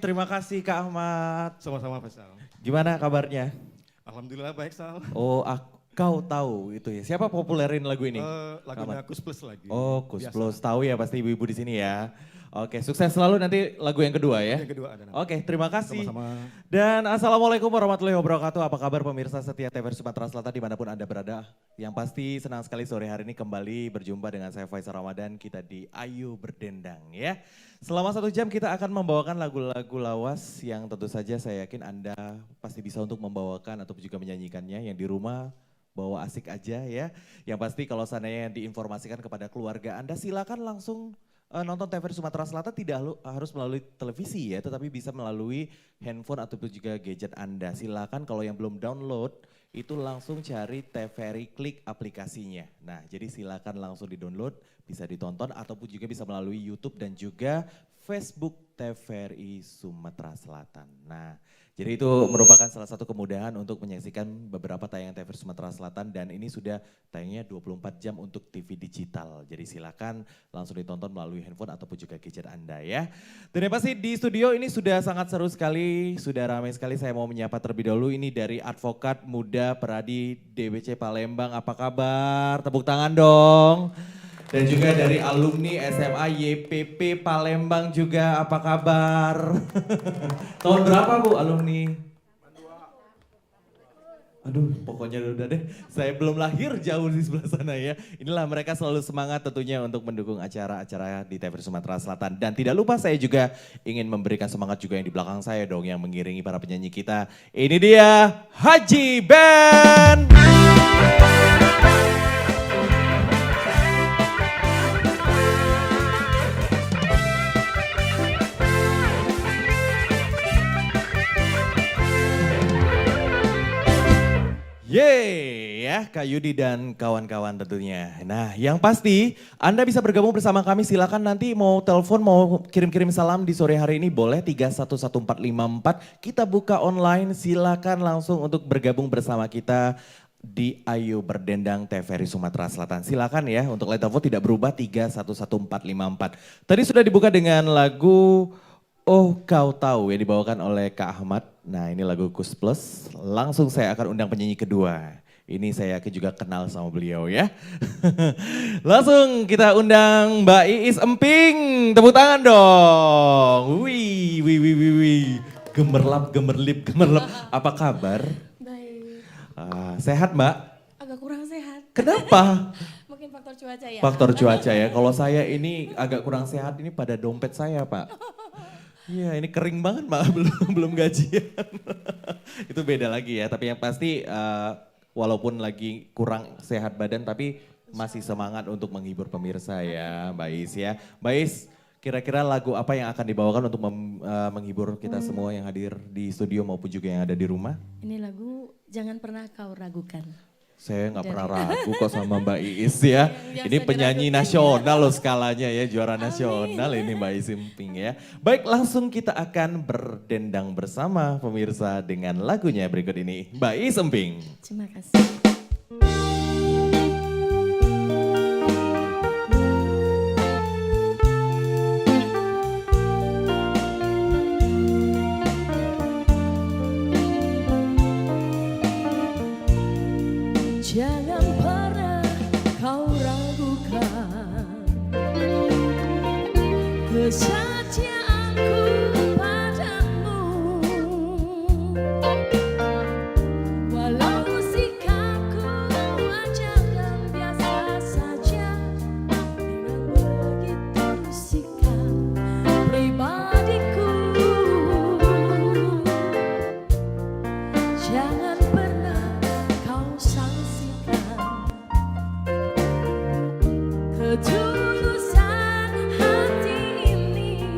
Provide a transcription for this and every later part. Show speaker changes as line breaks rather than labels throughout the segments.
terima kasih Kak Ahmad.
Sama-sama Pak Sal.
Gimana kabarnya?
Alhamdulillah baik Sal.
Oh, kau tahu itu ya. Siapa populerin lagu ini?
Lagunya Kus Plus lagi.
Oh, Kus
Biasa.
Plus. Tahu ya pasti ibu-ibu di sini ya. Oke, sukses selalu nanti lagu yang kedua ya.
Yang kedua ada.
Oke, terima kasih.
Sama-sama.
Dan assalamualaikum warahmatullahi wabarakatuh. Apa kabar pemirsa setia TVRI Sumatera Selatan dimanapun Anda berada. Yang pasti senang sekali sore hari ini kembali berjumpa dengan saya Faisal Ramadan. Kita di Ayu Berdendang ya. Selama 1 jam kita akan membawakan lagu-lagu lawas yang tentu saja saya yakin Anda pasti bisa untuk membawakan atau juga menyanyikannya. Yang di rumah bawa asik aja ya. Yang pasti kalau seandainya diinformasikan kepada keluarga Anda silakan langsung nonton TVRI Sumatera Selatan tidak harus melalui televisi ya, tetapi bisa melalui handphone ataupun juga gadget Anda. Silakan kalau yang belum download itu langsung cari TVRI, klik aplikasinya. Nah, jadi silakan langsung di-download, bisa ditonton ataupun juga bisa melalui YouTube dan juga Facebook TVRI Sumatera Selatan. Nah, jadi itu merupakan salah satu kemudahan untuk menyaksikan beberapa tayangan TVRI Sumatera Selatan dan ini sudah tayangnya 24 jam untuk TV digital. Jadi silakan langsung ditonton melalui handphone ataupun juga gadget Anda ya. Dan yang pasti di studio ini sudah sangat seru sekali, sudah ramai sekali. Saya mau menyapa terlebih dahulu ini dari advokat muda Peradi DBC Palembang. Apa kabar? Tepuk tangan dong. Dan juga dari alumni SMA YPP Palembang juga, apa kabar? Tahun berapa Bu alumni? Aduh pokoknya udah deh, saya belum lahir jauh di sebelah sana ya. Inilah mereka selalu semangat tentunya untuk mendukung acara-acara di TVRI Sumatera Selatan. Dan tidak lupa saya juga ingin memberikan semangat juga yang di belakang saya dong yang mengiringi para penyanyi kita. Ini dia Haji Band. Yeay ya Kak Yudi dan kawan-kawan tentunya. Nah yang pasti Anda bisa bergabung bersama kami, silakan nanti mau telepon mau kirim-kirim salam di sore hari ini boleh 311454. Kita buka online, silakan langsung untuk bergabung bersama kita di Ayu Berdendang TVRI Sumatera Selatan. Silakan ya untuk line telepon tidak berubah 311454. Tadi sudah dibuka dengan lagu Oh Kau Tahu yang dibawakan oleh Kak Ahmad. Nah ini lagu Kus Plus, langsung saya akan undang penyanyi kedua. Ini saya yakin juga kenal sama beliau ya. Langsung kita undang Mbak Iis Emping, tepuk tangan dong. Wih, wih, wih, wih, wih. Gemerlap, gemerlip, gemerlap. Apa kabar?
Baik.
Sehat Mbak?
Agak kurang sehat.
Kenapa?
Mungkin faktor cuaca ya.
Faktor cuaca ya, kalau saya ini agak kurang sehat ini pada dompet saya Pak. Iya ini kering banget Mbak, belum gajian. Itu beda lagi ya, tapi yang pasti walaupun lagi kurang sehat badan tapi masih semangat untuk menghibur pemirsa ya Mbak Is ya. Mbak Is, kira-kira lagu apa yang akan dibawakan untuk menghibur kita semua yang hadir di studio maupun juga yang ada di rumah?
Ini lagu Jangan Pernah Kau Ragukan.
Saya nggak pernah ragu kok sama Mbak Iis ya. Ini penyanyi nasional loh skalanya ya, juara nasional ini Mbak Iis Emping ya. Baik langsung kita akan berdendang bersama pemirsa dengan lagunya berikut ini. Mbak Iis Emping.
Terima kasih. Jangan pernah kau ragukan kesetiaanku padamu. Walau sikapku wajar dan biasa saja, dengan begitu sikap pribadiku. Jangan pernah kau sangsikan ketulusan hati ini.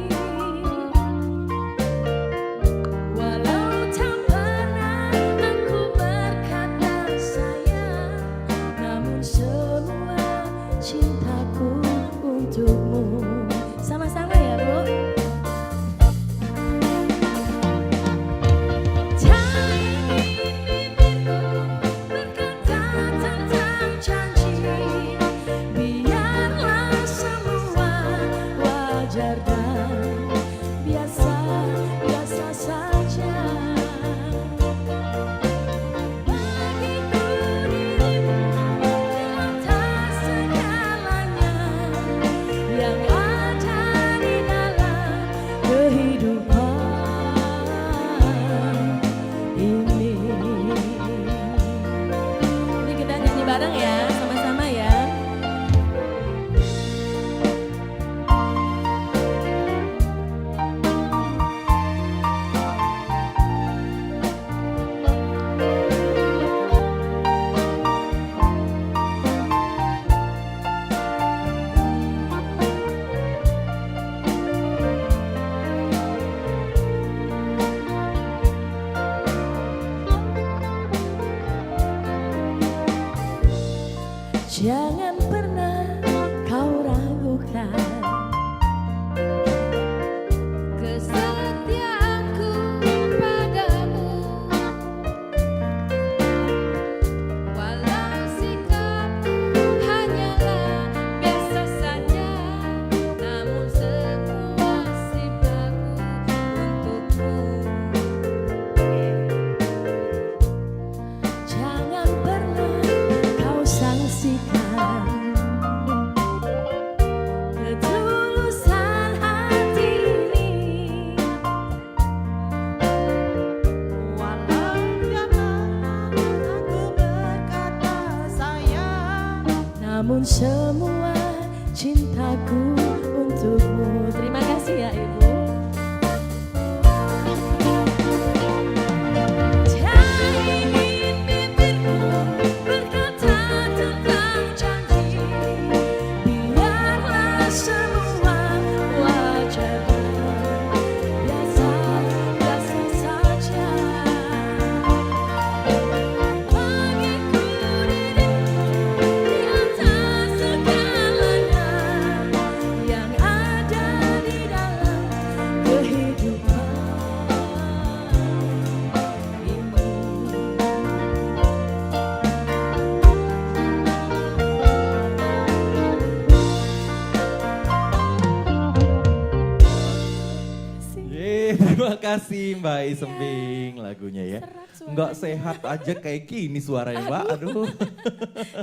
Terima kasih Mbak Isemping lagunya ya.
Serak suaranya.
Nggak sehat aja kayak gini suaranya Mbak, aduh.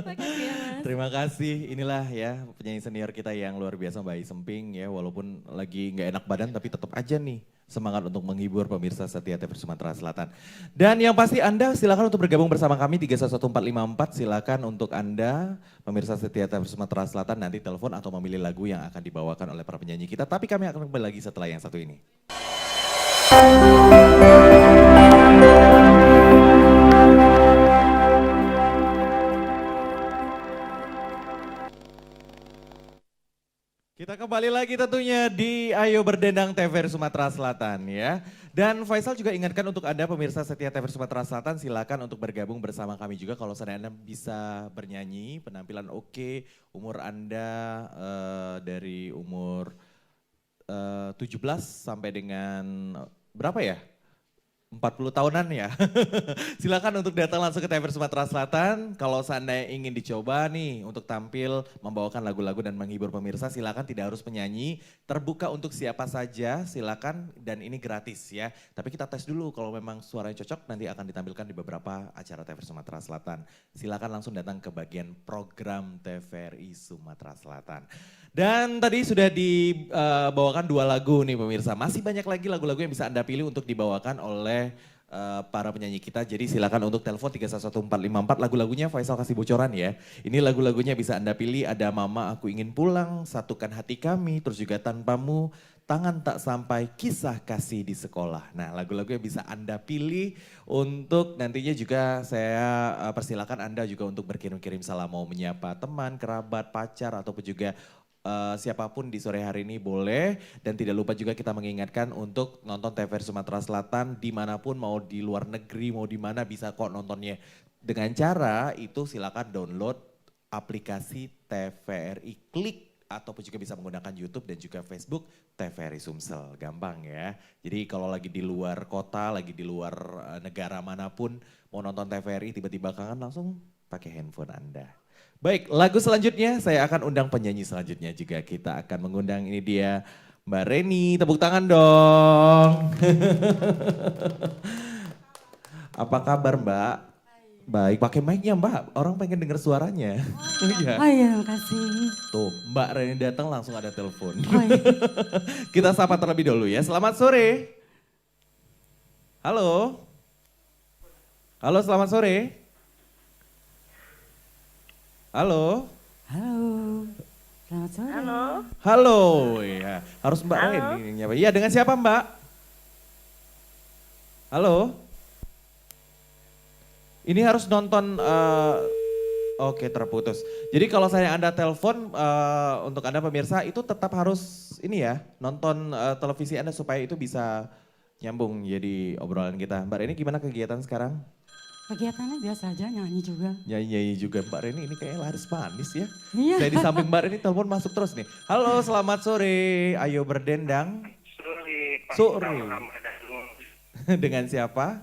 Makasih ya Mas.
Terima kasih, inilah ya penyanyi senior kita yang luar biasa Mbak Isemping ya. Walaupun lagi nggak enak badan tapi tetap aja nih semangat untuk menghibur pemirsa setia TV Sumatera Selatan. Dan yang pasti Anda silakan untuk bergabung bersama kami 311454. Silakan untuk Anda pemirsa setia TV Sumatera Selatan nanti telepon atau memilih lagu yang akan dibawakan oleh para penyanyi kita. Tapi kami akan kembali lagi setelah yang satu ini. Kita kembali lagi tentunya di Ayo Berdendang TVRI Sumatera Selatan ya. Dan Faisal juga ingatkan untuk Anda pemirsa setia TVRI Sumatera Selatan silakan untuk bergabung bersama kami juga kalau seandainya Anda bisa bernyanyi, penampilan oke, umur Anda dari umur 17 sampai dengan berapa ya? 40 tahunan ya. Silakan untuk datang langsung ke TVRI Sumatera Selatan. Kalau seandainya ingin dicoba nih untuk tampil membawakan lagu-lagu dan menghibur pemirsa, silakan tidak harus penyanyi. Terbuka untuk siapa saja, silakan dan ini gratis ya. Tapi kita tes dulu kalau memang suaranya cocok nanti akan ditampilkan di beberapa acara TVRI Sumatera Selatan. Silakan langsung datang ke bagian program TVRI Sumatera Selatan. Dan tadi sudah dibawakan 2 lagu nih pemirsa. Masih banyak lagi lagu-lagu yang bisa Anda pilih untuk dibawakan oleh para penyanyi kita. Jadi silakan untuk telepon 311454. Lagu-lagunya Faisal kasih bocoran ya. Ini lagu-lagunya bisa Anda pilih. Ada Mama Aku Ingin Pulang, Satukan Hati Kami, terus juga Tanpamu, Tangan Tak Sampai, Kisah Kasih di Sekolah. Nah lagu-lagu yang bisa Anda pilih untuk nantinya juga saya persilakan Anda juga untuk berkirim-kirim salam mau menyapa teman, kerabat, pacar ataupun juga siapapun di sore hari ini boleh. Dan tidak lupa juga kita mengingatkan untuk nonton TVRI Sumatera Selatan dimanapun, mau di luar negeri, mau di mana bisa kok nontonnya. Dengan cara itu silakan download aplikasi TVRI Klik ataupun juga bisa menggunakan YouTube dan juga Facebook TVRI Sumsel. Gampang ya. Jadi kalau lagi di luar kota, lagi di luar negara manapun mau nonton TVRI tiba-tiba kangen langsung pakai handphone Anda. Baik, lagu selanjutnya saya akan undang penyanyi selanjutnya juga. Kita akan mengundang ini dia Mbak Reni, tepuk tangan dong. Apa kabar Mbak? Baik, pakai mic-nya Mbak, orang pengen denger suaranya.
Oh iya, makasih.
Tuh, Mbak Reni datang langsung ada telepon.
Oh iya.
Kita sapa terlebih dahulu ya, selamat sore. Halo. Halo, selamat sore. Halo.
Halo. Selamat sore.
Halo, ya harus Mbak Reni nyapa. Iya dengan siapa Mbak? Halo. Ini harus nonton, oke terputus. Jadi kalau saya Anda telepon untuk Anda pemirsa itu tetap harus ini ya nonton televisi Anda supaya itu bisa nyambung jadi obrolan kita. Mbak Reni gimana kegiatan sekarang?
Kegiatannya biasa aja, nyanyi juga.
Nyanyi juga Mbak Reni ini kayaknya laris manis ya.
Iya.
Saya di samping Mbak Reni telepon masuk terus nih. Halo selamat sore, ayo berdendang.
Sore, Pak
Sore.
Muhammad Anus,
Dengan siapa?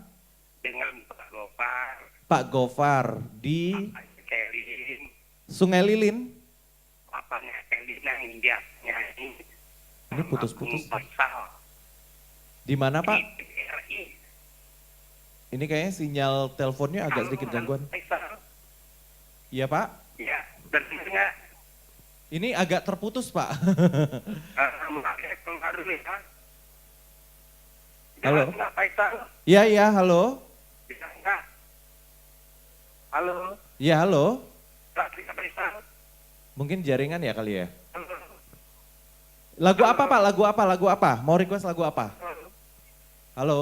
dengan Pak Gopar,
Pak Gofar di
Pak Kelin,
Sungai Lilin.
papanya Kelin yang dia nyanyi.
Ini putus-putus.
Faisal,
Di mana Pak?
di TVRI.
Ini kayaknya sinyal teleponnya agak sedikit gangguan.
Faisal,
Iya Pak?
ya, dengar nggak?
Ini agak terputus Pak.
Makanya pengaruh ya.
Halo?
Dengar nggak, Faisal?
Iya iya halo.
Bisa nggak? Halo,
Iya halo.
Lagi Faisal?
Mungkin jaringan ya kali ya.
Halo,
Lagu apa Pak? Lagu apa? Lagu apa? Mau request lagu apa?
halo,
Halo?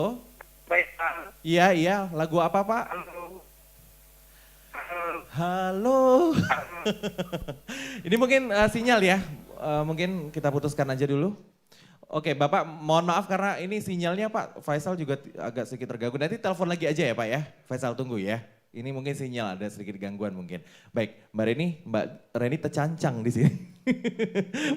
Faisal,
Iya iya, lagu apa Pak?
halo, halo,
Halo.
halo.
Ini mungkin sinyal ya. Mungkin kita putuskan aja dulu. Oke Bapak mohon maaf karena ini sinyalnya Pak Faisal juga agak sedikit terganggu. Nanti telepon lagi aja ya Pak ya. Faisal tunggu ya. Ini mungkin sinyal ada sedikit gangguan mungkin. Baik Mbak Reni tercancang di sini.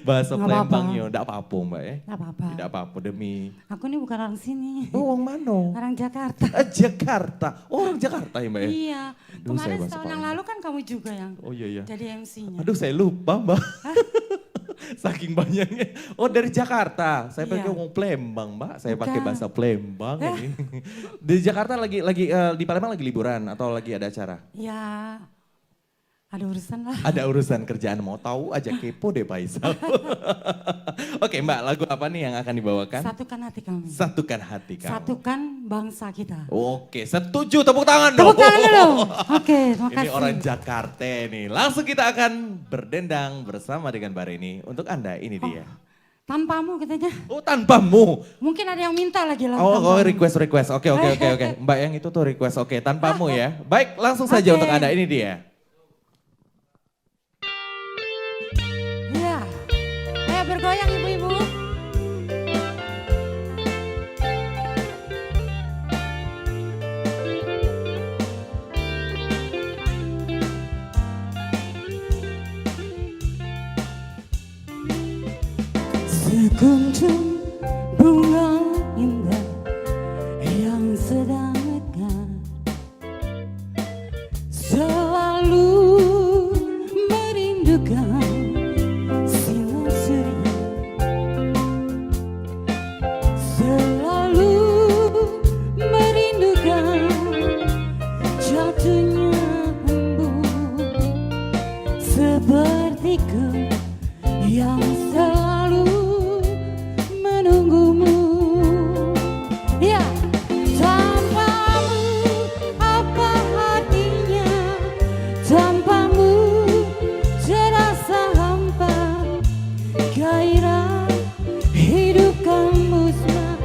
Bahasa
Nggak apa-apa.
Palembangnya, enggak apa-apa Mbak ya.
Gak apa-apa.
Tidak apa-apa demi.
Aku ini bukan orang sini.
Oh orang mana?
Orang Jakarta.
Jakarta. Oh orang Jakarta ya Mbak ya.
Iya.
Aduh,
Kemarin
saya bahasa
setahun yang
Palembang.
lalu kan kamu juga yang
Oh iya iya.
jadi MC-nya.
Aduh saya lupa Mbak. Saking banyaknya. Oh dari Jakarta. Saya
Iya.
pakai ngomong Palembang, Mbak. Saya pakai
Bukan.
bahasa Palembang ini. Di Jakarta lagi di Palembang lagi liburan atau lagi ada acara?
Ya, ada urusan lah.
Ada urusan kerjaan, mau tahu aja kepo deh Faisal. Oke Mbak, lagu apa nih yang akan dibawakan?
Satukan hati kami.
Satukan hati kamu.
Satukan bangsa kita.
Oke, setuju, tepuk tangan dong.
Tepuk tangan dulu. Oke, terima
Ini
kasih.
orang Jakarta nih. Langsung kita akan berdendang bersama dengan Mbak Reni. Untuk Anda, ini dia.
Tanpamu katanya.
Oh, tanpamu.
Mungkin ada yang minta lagi lagu
Oh,
tanpamu.
request. Oke. Mbak yang itu tuh request. Oke, tanpamu ya. Baik, langsung saja
Oke.
untuk Anda. Ini dia.
Ya, ayo bergoyang ibu-ibu. Sekuntum bunga indah yang sedang mekar selalu merindukan sinar surya, selalu merindukan jatuhnya embun sepertiku yang selalu menunggumu. Ya, tanpamu apa artinya? Tanpamu terasa hampa, gairah hidup kan musnah.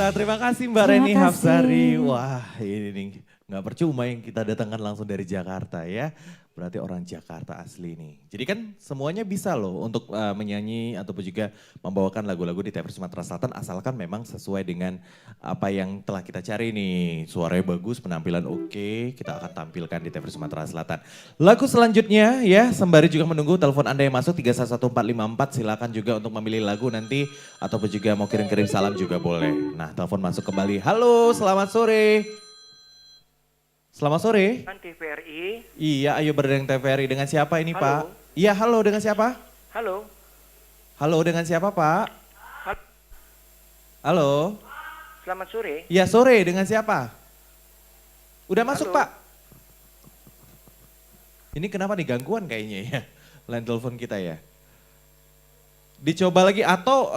terima kasih Mbak
Terima
Reni
kasih.
Hapsari. Wah ini nih nggak percuma yang kita datangkan langsung dari Jakarta ya. Berarti orang Jakarta asli nih. Jadi kan semuanya bisa loh untuk menyanyi ataupun juga membawakan lagu-lagu di TVRI Sumatera Selatan asalkan memang sesuai dengan apa yang telah kita cari nih. Suaranya bagus, penampilan oke, kita akan tampilkan di TVRI Sumatera Selatan. Lagu selanjutnya ya, sembari juga menunggu telepon Anda yang masuk 311454 silakan juga untuk memilih lagu nanti ataupun juga mau kirim-kirim salam juga boleh. Nah, telepon masuk kembali. Halo, selamat sore. Selamat sore.
Kan TVRI.
Iya, ayo berdeng TVRI. Dengan siapa ini,
Halo.
Pak? Iya, halo dengan siapa?
Halo.
Halo dengan siapa, Pak?
Halo.
Halo.
Selamat sore.
Iya, sore dengan siapa? Udah masuk,
Halo.
Pak? Ini kenapa nih gangguan kayaknya ya? Line telepon kita ya. Dicoba lagi atau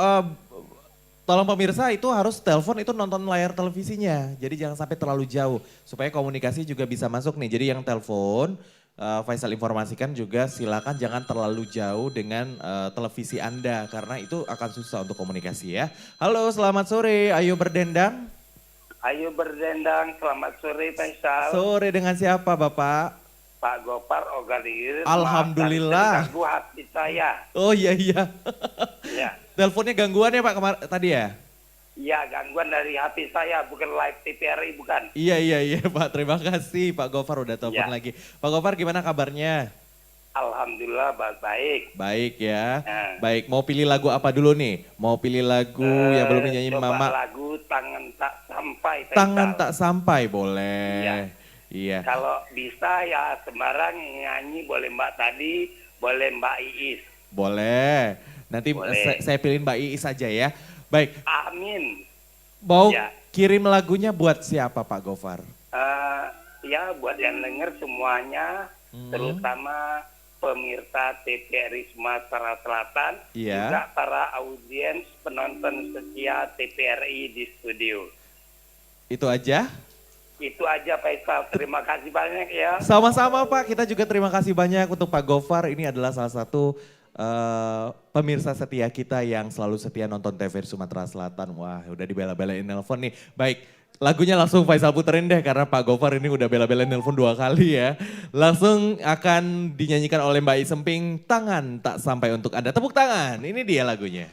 tolong pemirsa itu harus telepon itu nonton layar televisinya. Jadi jangan sampai terlalu jauh supaya komunikasi juga bisa masuk nih. Jadi yang telepon Faisal informasikan juga silakan jangan terlalu jauh dengan televisi Anda karena itu akan susah untuk komunikasi ya. Halo, selamat sore. Ayo berdendang.
Ayo berdendang. Selamat sore Faisal.
Sore dengan siapa, Bapak?
Pak Gopar Ogalir.
Alhamdulillah.
Ganggu hati saya.
Oh iya iya.
Ya.
Teleponnya gangguan ya Pak tadi ya?
Ya, gangguan dari hati saya, bukan live TVRI, bukan.
Iya iya iya Pak, terima kasih Pak Gofar udah telepon
Ya.
lagi. Pak Gofar gimana kabarnya?
Alhamdulillah baik.
Baik ya.
Nah.
Baik, mau pilih lagu apa dulu nih? Mau pilih lagu yang belum dinyanyiin
Coba
Mama?
lagu Tangan Tak Sampai. Faisal.
Tangan Tak Sampai boleh.
Iya.
Iya.
Kalau bisa ya sembarang nyanyi, boleh Mbak tadi, boleh Mbak Iis.
Boleh. Nanti
Boleh.
saya pilihin Mbak Iis saja ya. Baik,
Amin.
mau
Ya.
kirim lagunya buat siapa Pak Gofar?
Ya buat yang denger semuanya, terutama pemirsa TVRI Sumatera Selatan,
Iya.
juga para audiens penonton setia TVRI di studio.
Itu aja?
Itu aja Faisal, terima kasih banyak ya.
Sama-sama Pak, kita juga terima kasih banyak untuk Pak Gofar. Ini adalah salah satu pemirsa setia kita yang selalu setia nonton TVRI Sumatera Selatan. Wah udah dibela-belain nelpon nih. Baik, lagunya langsung Faisal puterin deh karena Pak Gofar ini udah bela-belain nelpon 2 kali ya. Langsung akan dinyanyikan oleh Mbak Isemping, Tangan Tak Sampai untuk Anda. Tepuk tangan, ini dia lagunya.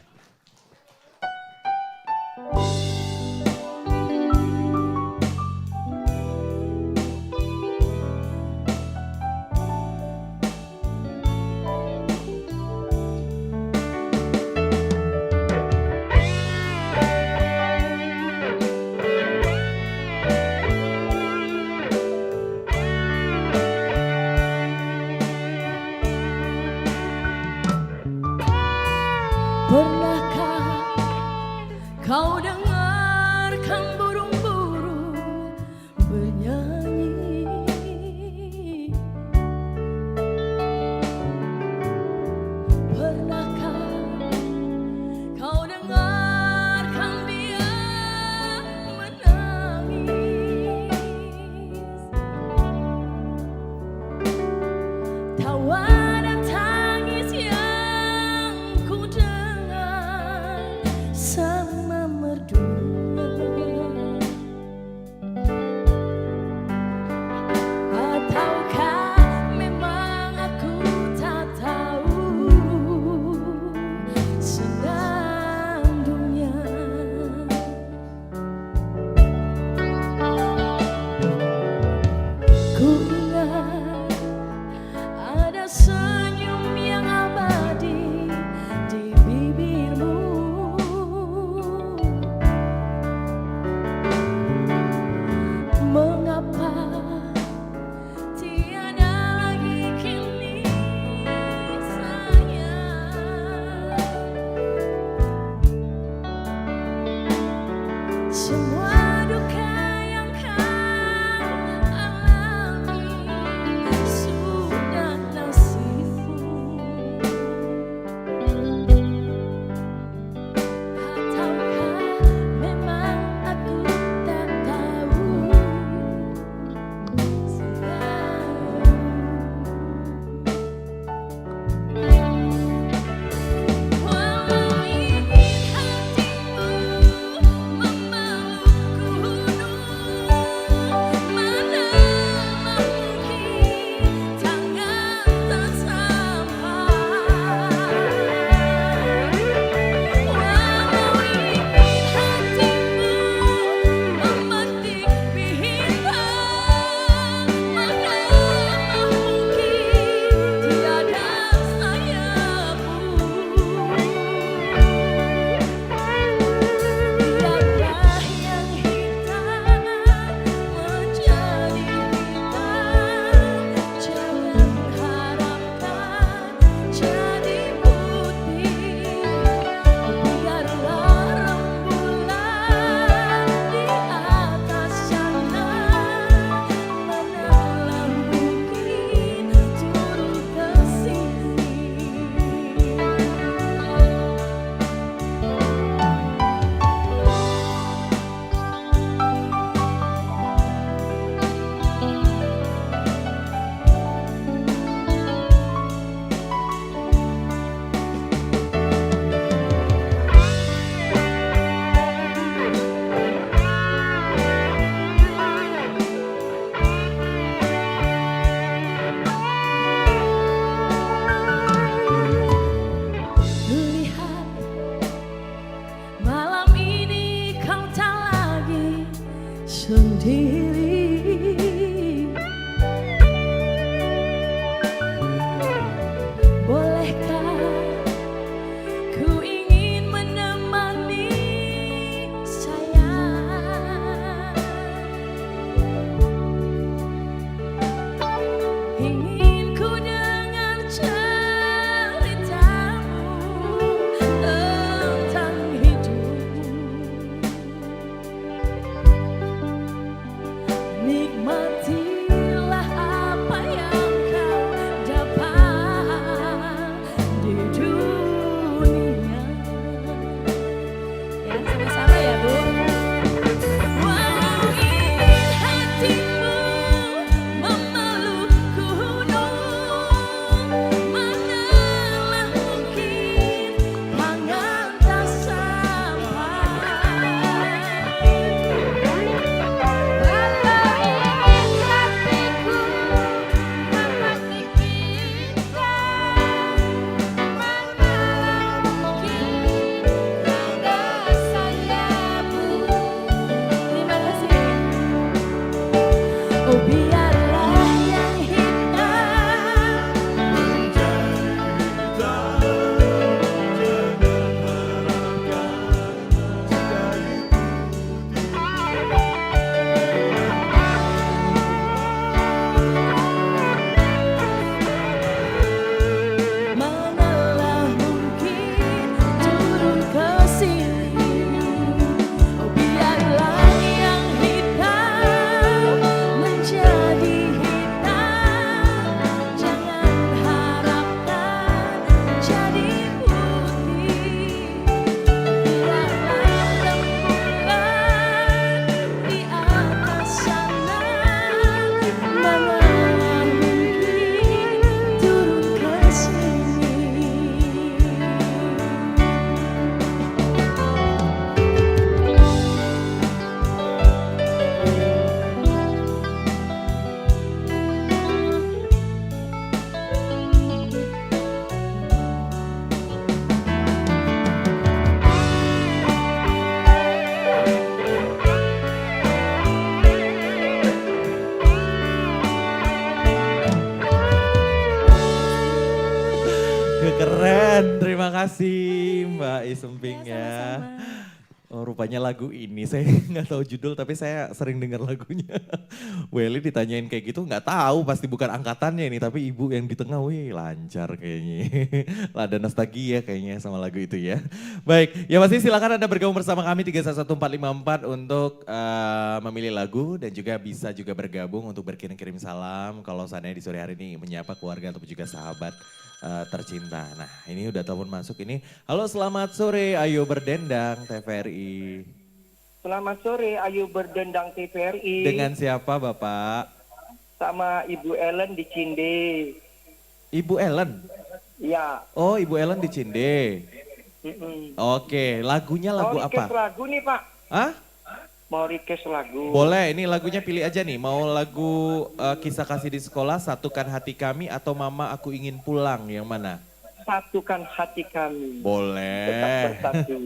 Pernah
sendiri. Bolehkah ku ingin menemani sayang, ingin ku dengar ceritamu tentang hidup. Nikmatilah apa yang kau dapat di dunia. Ya, sama-sama ya, Bu. Walau ingin hatimu memeluk gunung, manalah mungkin tangan tak sampai. Oh biarlah yang hitam manalah mungkin turun ke sini. Oh biarlah yang hitam menjadi hitam, jangan harapkan jadi putih. Biarlah rembulan di atas sana, manalah mungkin turun ke sini.
Keren, terima kasih Mbak Isemping ya.
Sama-sama.
Oh, rupanya lagu ini saya nggak tahu judul tapi saya sering dengar lagunya. Welly ditanyain kayak gitu nggak tahu pasti bukan angkatannya ini tapi ibu yang di tengah, wih lancar kayaknya. Lada nostalgia kayaknya sama lagu itu ya. Baik, ya pasti silakan Anda bergabung bersama kami 311454 untuk memilih lagu dan juga bisa juga bergabung untuk berkirim-kirim salam kalau seandainya di sore hari ini menyapa keluarga ataupun juga sahabat tercinta. Nah ini udah telepon masuk ini. Halo selamat sore Ayo Berdendang TVRI.
Selamat sore Ayu Berdendang TVRI.
Dengan siapa Bapak?
Sama Ibu Ellen di Cinde.
Ibu Ellen?
Ya.
Oh Ibu Ellen di Cinde. Oke lagunya lagu
Mau
apa?
request lagu nih Pak.
Hah?
Mau request lagu.
Boleh ini lagunya pilih aja nih. Mau lagu Kisah Kasih di Sekolah, Satukan Hati Kami atau Mama Aku Ingin Pulang yang mana?
Satukan hati kami. Tetap
Boleh.
bersatu.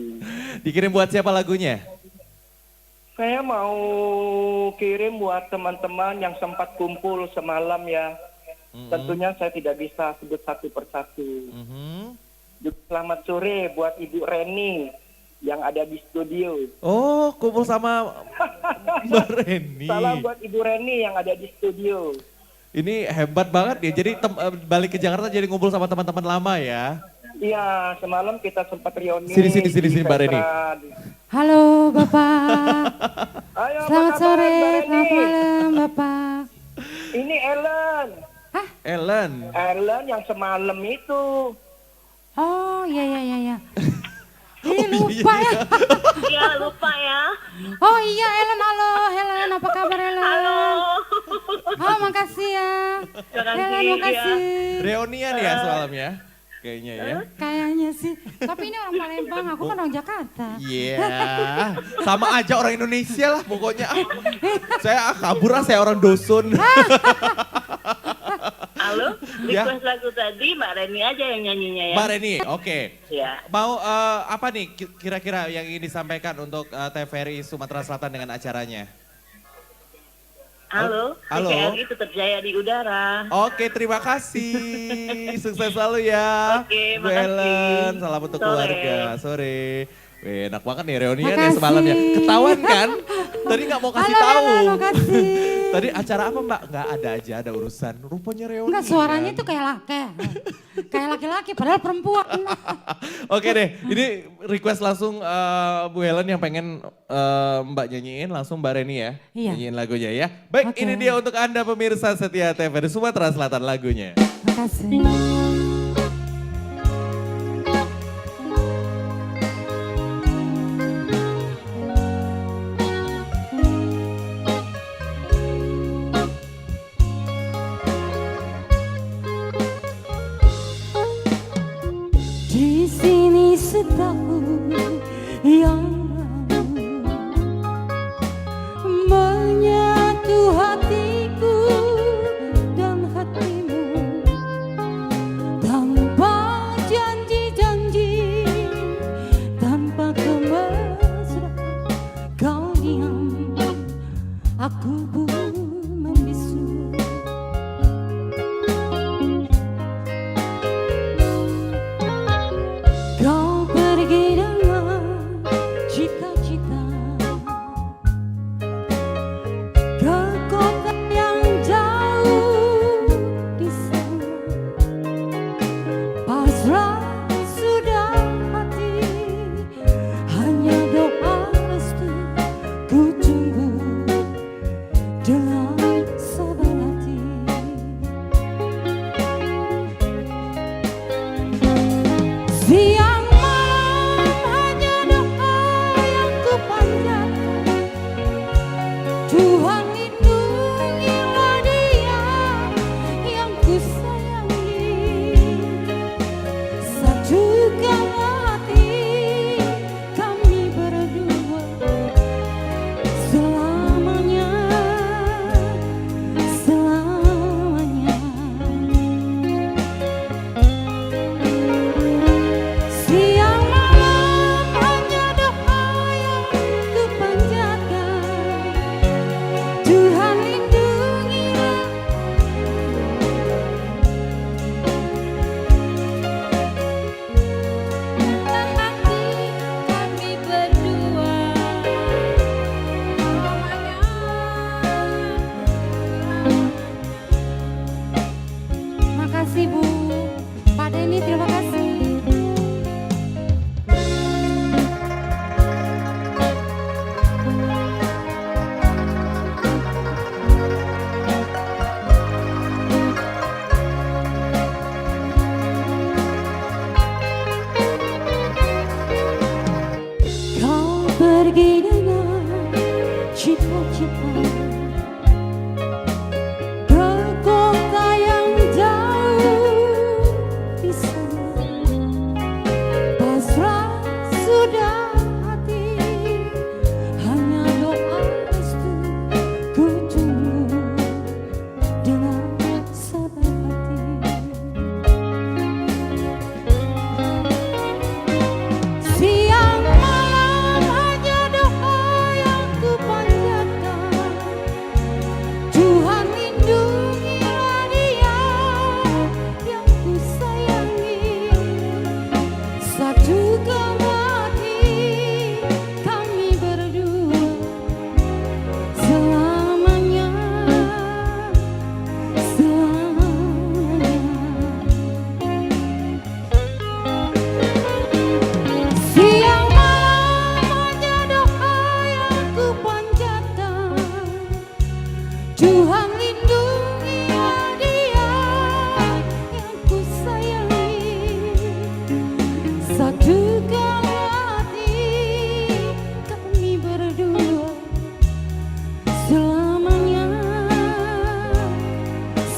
Dikirim buat siapa lagunya?
Saya mau kirim buat teman-teman yang sempat kumpul semalam ya. Tentunya saya tidak bisa sebut satu persatu. Selamat sore buat Ibu Reni yang ada di studio.
Oh kumpul sama Mbak Reni.
Salam buat Ibu Reni yang ada di studio.
Ini hebat banget ya, jadi balik ke Jakarta jadi ngumpul sama teman-teman lama ya.
Iya, semalam kita sempat reuni.
Sini
di
Mbak Reni.
Veteran.
Halo Bapak,
Ayo, apa
selamat
kabar,
sore,
Mbak Reni?
selamat malam Bapak.
Ini Ellen.
Ellen.
Ellen yang semalam itu.
Oh iya.
Oh,
Ini lupa ya.
Iya lupa ya.
Oh iya Ellen, halo Helen, apa kabar Helen?
Halo.
Oh makasih ya.
Makasih,
Helen makasih.
Reunian ya semalam ya, kayaknya ya.
Kayaknya sih, tapi ini orang Palembang, aku kan orang Jakarta.
Iya, sama aja orang Indonesia lah pokoknya. Saya kabur saya orang Dusun.
Halo.
Ya.
Request lagu tadi Mbak Reni aja yang nyanyinya ya.
Mbak Reni, oke.
Ya.
Mau apa nih kira-kira yang ingin disampaikan untuk TVRI Sumatera Selatan dengan acaranya?
Halo,
Halo.
TKRI tetap jaya di udara.
Oke, terima kasih. Sukses selalu ya.
Oke,
Bu
makasih.
Ellen, salam untuk
Sore.
keluarga. Sore. Wih, enak banget nih reunian ya
Makasih.
semalam ya. Ketahuan kan? Tadi nggak mau kasih
Halo,
tahu.
halo, makasih.
Tadi acara apa Mbak? Nggak ada aja, ada urusan. Rupanya reunian.
Enggak, suaranya tuh kayak laki-laki padahal perempuan.
Oke deh, ini request langsung Bu Helen yang pengen Mbak nyanyiin, langsung Mbak Reni ya.
Iya.
Nyanyiin lagunya ya. Baik,
Oke.
ini dia untuk Anda pemirsa setia TVRI Sumatera Selatan lagunya.
Makasih. Di sini setahun yang lalu menyatu hatiku dan hatimu tanpa janji-janji, tanpa kemesraan. Kau diam, aku pun membisu. Kau pergi dengan cita-cita ke kota yang jauh di sana. Pasrah sudah hati, hanya doa restu ku tunggu dengan sabar hati. Siang malam hanya doa yang ku panjatkan, Tuhan lindungilah dia yang ku sayangi. Satukan hati kami berdua selamanya, selamanya. Siang malam hanya doa yang ku panjatkan, Tuhan lindungilah. Hati kami berdua selamanya. Makasih Bu, Pak Denny terima kasih. Kau pergi dengan cita-cita ke kota yang jauh di sana. Pasrah sudah hati, hanya doa restu ku tunggu dengan sabar hati. Siang malam hanya doa yang ku panjatkan, Tuhan lindungilah dia yang ku sayangi. Satukan hati kami berdua selamanya, selamanya. Siang malam hanya doa yang ku panjatkan, Tuhan lindungilah dia yang ku sayangi. Satukan hati kami berdua selamanya,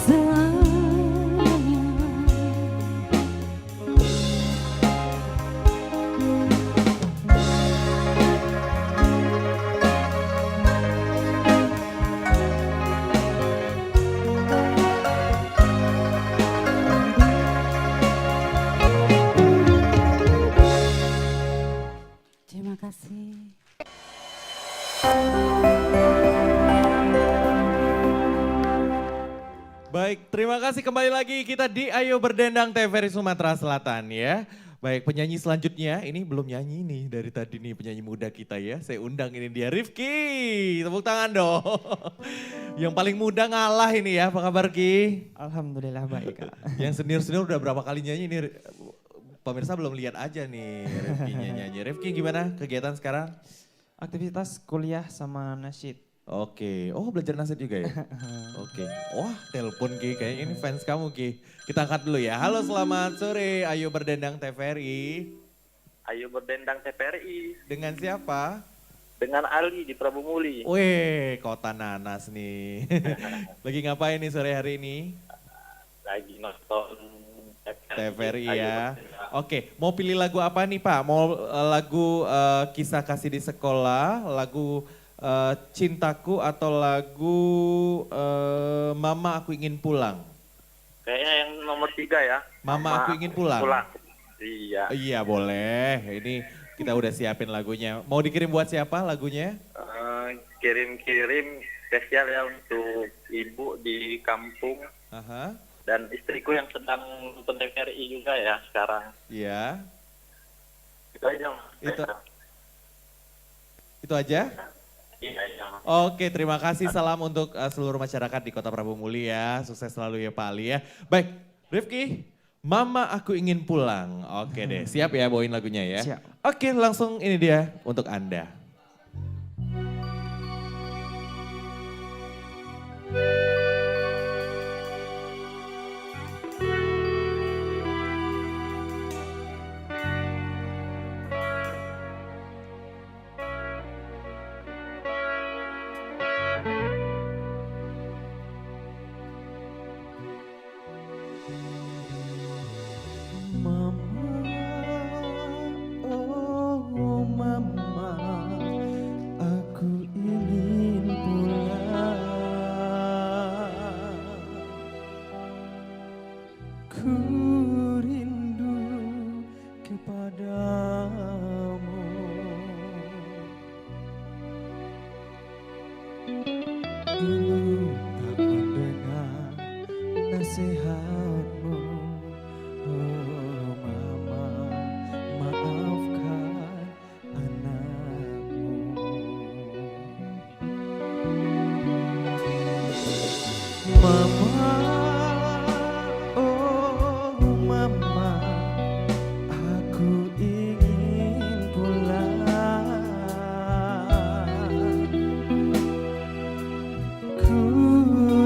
selamanya. Terima kasih.
Terima kasih kembali lagi kita di Ayo Berdendang TVRI Sumatera Selatan ya. Baik, penyanyi selanjutnya ini belum nyanyi nih dari tadi nih penyanyi muda kita ya. Saya undang ini dia Rifki, tepuk tangan dong. Yang paling muda ngalah ini ya, apa kabar Ki?
Alhamdulillah baik Kak.
Yang senior-senior udah berapa kali nyanyi ini, pemirsa belum lihat aja nih Rifki-nya nyanyi. Rifki gimana kegiatan sekarang?
Aktivitas kuliah sama nasyid.
Oke, oh belajar nasib juga ya? Oke, wah telepon Ki, kayaknya ini fans kamu Ki. Kita angkat dulu ya. Halo selamat sore, Ayo Berdendang TVRI.
Ayo Berdendang TVRI.
Dengan siapa?
Dengan Ali di Prabu Muli.
Wih, kota nanas nih. Lagi ngapain nih sore hari ini?
Lagi nonton
TVRI
Ayo
ya.
Berdendang.
Oke, mau pilih lagu apa nih Pak? Mau lagu Kisah Kasih di Sekolah, lagu Cintaku atau lagu Mama Aku Ingin Pulang?
Kayaknya yang nomor 3 ya.
Mama Aku Ingin Pulang.
Iya.
Iya boleh, ini kita udah siapin lagunya. Mau dikirim buat siapa lagunya?
Kirim-kirim spesial ya untuk ibu di kampung
Aha,
dan istriku yang sedang nonton TVRI juga ya sekarang.
iya.
Itu aja. Mas.
Itu aja?
Iya, iya.
Oke, terima kasih. Salam untuk seluruh masyarakat di Kota Prabu Muli ya. Sukses selalu ya Pak Ali ya. Baik, Rifki, Mama Aku Ingin Pulang. Oke deh, siap ya bawain lagunya ya?
Siap.
Oke, langsung ini dia untuk Anda.
Mama, oh mama, aku ingin pulang. Ku rindu kepadamu. Dulu tak mendengar nasihatmu. Oh mama, maafkan anakmu. Mama, oh mama, aku ingin pulang. Ku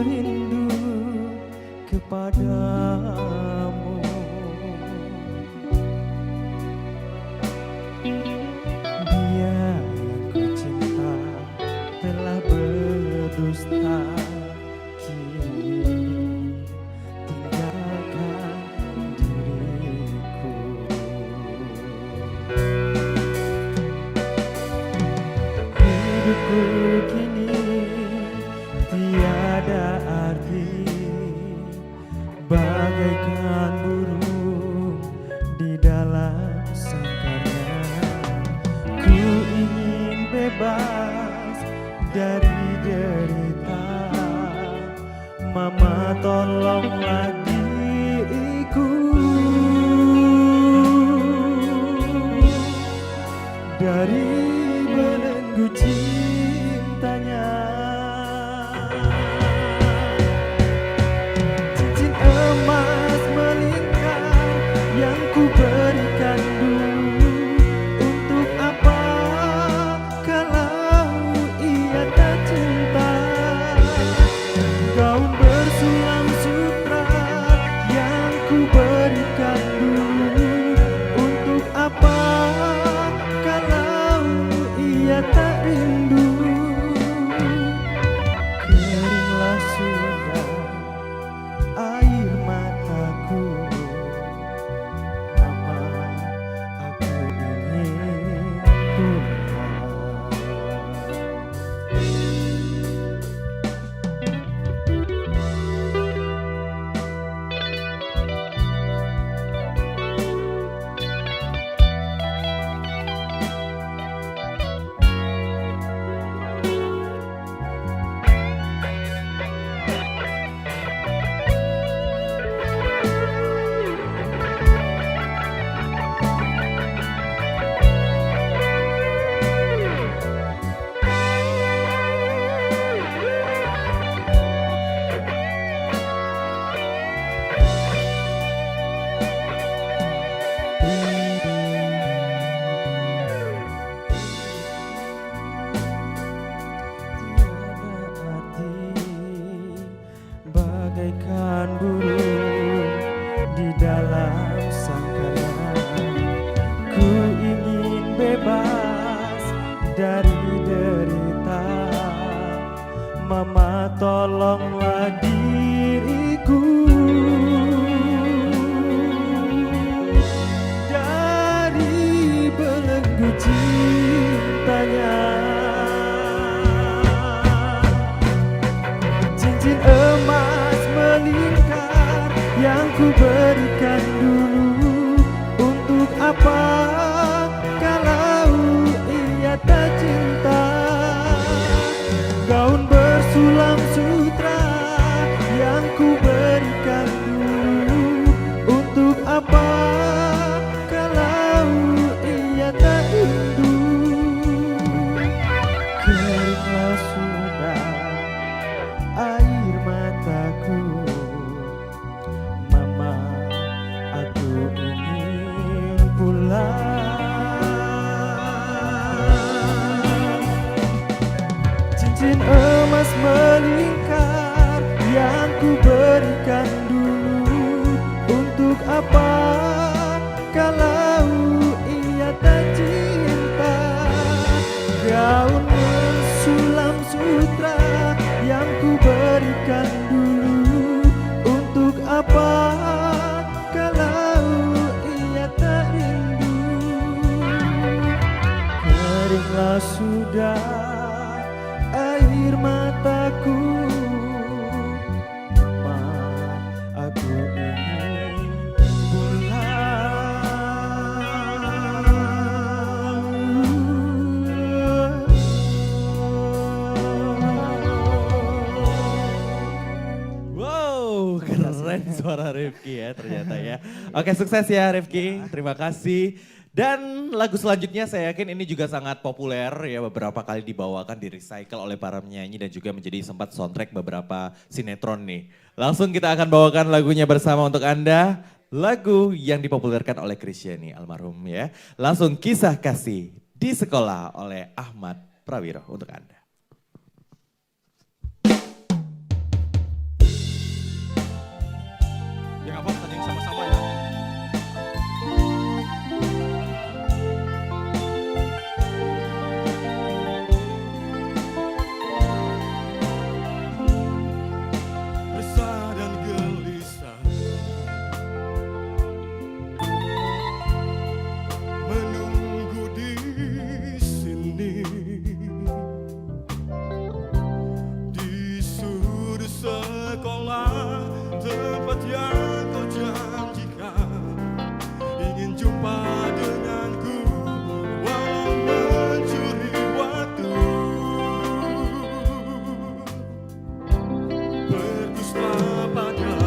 rindu kepadamu. Dia yang ku cinta telah berdusta, kini tinggalkan diriku. Hidupku kini tiada arti, bagaikan burung di dalam sangkarnya. Ku ingin bebas dari derita. Mama tolonglah diriku dari belenggu cintanya. Cincin emas melingkar yang ku berikan dulu, untuk apa kalau ia tak cinta? Gaun bersulam sutra yang ku berikan dulu, untuk apa kalau ia tak rindu? Mama tolonglah diriku dari belenggu cintanya. Cincin emas melingkar yang ku berikan dulu, untuk apa kalau ia tak cinta? Gaun bersulam sutra yang ku berikan dulu, untuk apa kalau ia tak rindu? Keringlah sudah air mataku, Mama, aku ingin pulang. Cincin emas melingkar yang ku berikan dulu, untuk apa kalau ia tak cinta? Gaun bersulam sutra yang ku berikan dulu, untuk apa kalau ia tak rindu? Keringlah sudah air mataku, Mama, aku ingin pulang.
Wow, keren suara Rifki ya ternyata ya. Oke, sukses ya Rifki, terima kasih. Dan lagu selanjutnya saya yakin ini juga sangat populer ya, beberapa kali dibawakan, di-recycle oleh para penyanyi dan juga menjadi sempat soundtrack beberapa sinetron nih. Langsung kita akan bawakan lagunya bersama untuk Anda, lagu yang dipopulerkan oleh Kristiani almarhum ya. Langsung Kisah Kasih di Sekolah oleh Ahmad Prawiro untuk Anda.
Ya nggak apa-apa, yang sama-sama ya. Resah dan gelisah menunggu di sini, di sudut sekolah tempat yang kau janjikan, ingin jumpa denganku walau mencuri waktu. Berdusta pada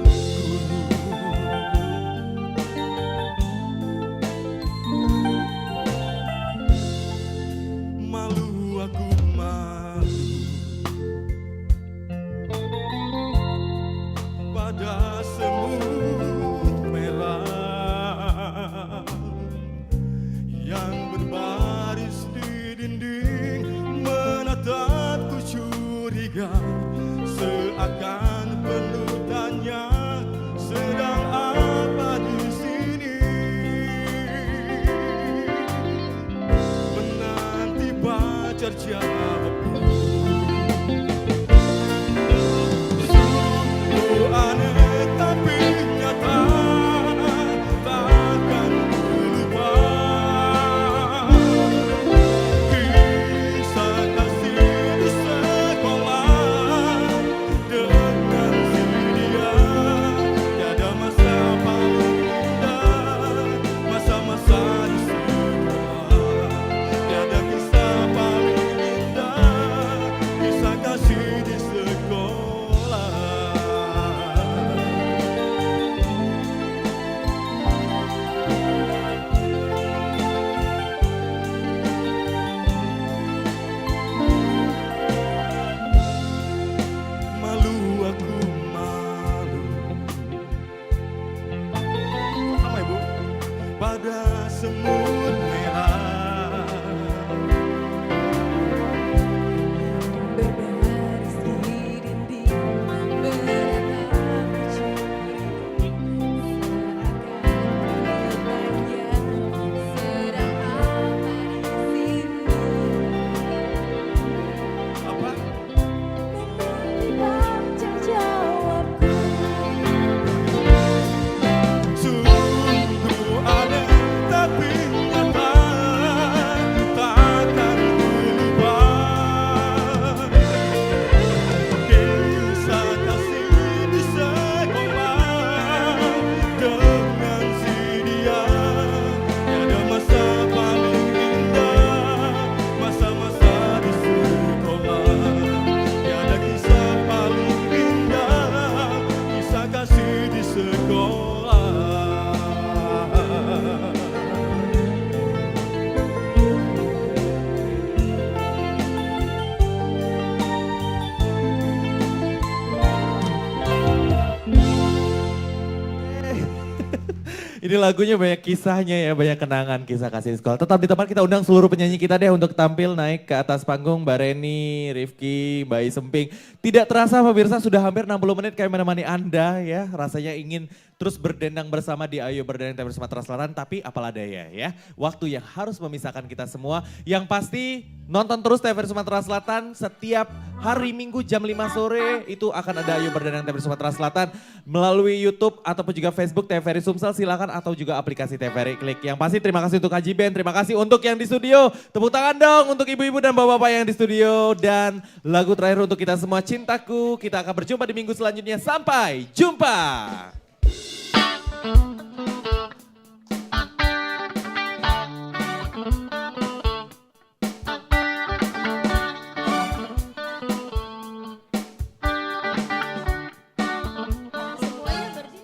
guru, malu aku malu pada semut merah yang berbaris di dinding, menatapku curiga seakan penuh tanya, sedang apa di sini? Menanti pacar jawabku. Sungguh aneh tapi nyata, takkan ku lupa kisah kasih di sekolah dengan si dia. Tiada masa paling indah, masa-masa di sekolah. Tiada kisah paling indah, kisah kasih di sekolah. Malu aku malu, sama ibu, pada semut merah
Berbaris
Ini lagunya banyak kisahnya ya, banyak kenangan kisah kasih sekolah. Tetap di tempat kita undang seluruh penyanyi kita deh untuk tampil naik ke atas panggung. Mbak Reni, Rifki, Mbak Isemping. Tidak terasa pemirsa sudah hampir 60 menit kami menemani Anda ya. Rasanya ingin terus berdendang bersama di Ayo Berdendang TVRI Sumatera Selatan. Tapi apalah daya ya, waktu yang harus memisahkan kita semua. Yang pasti nonton terus TVRI Sumatera Selatan setiap hari Minggu jam 5 sore. Itu akan ada Ayo Berdendang TVRI Sumatera Selatan melalui YouTube ataupun juga Facebook TVRI Sumsel, silakan, atau juga aplikasi TVRI Klik. Yang pasti terima kasih untuk Haji Ben, terima kasih untuk yang di studio. Tepuk tangan dong untuk ibu-ibu dan bapak-bapak yang di studio. Dan lagu terakhir untuk kita semua, Cintaku. Kita akan berjumpa di minggu selanjutnya. Sampai jumpa.
Semuanya berdiri.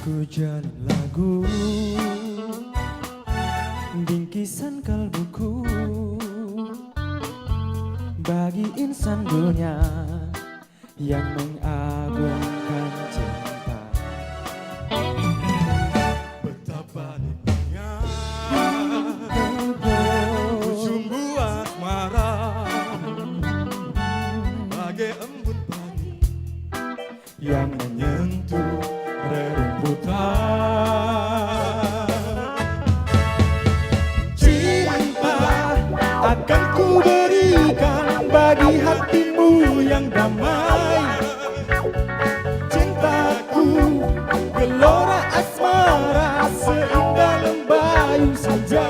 Ku jalin lagu bingkisan kalbuku bagi insan dunia yang mengagungkan cinta.
Betapa nikmatnya sumbu asmara bagai embun pagi
Yang menyentuh
rerumputan.
cinta akan ku berikan bagi hatimu yang damai. Cintaku gelora asmara seindah lembayu saja.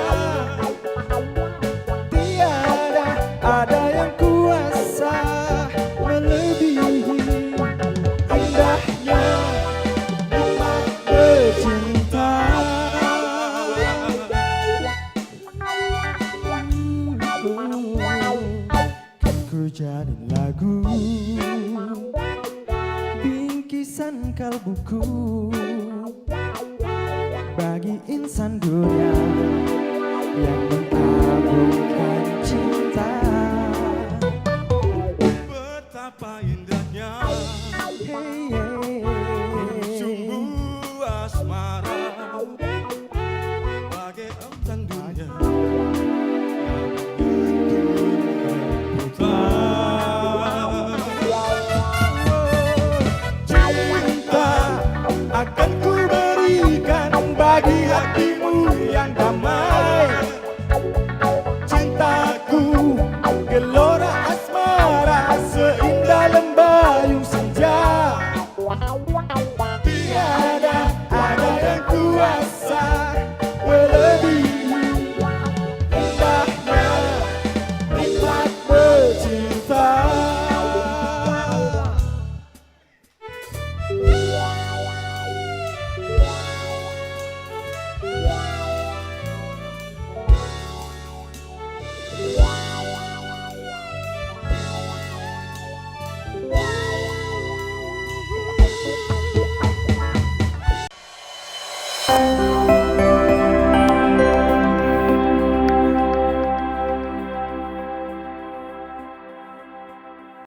Tiada ada yang kuasa melebihi indahnya nikmat bercinta. Ku jalin lagu bingkisan kalbuku bagi insan dunia yang mengagungkan cinta.
Betapa indah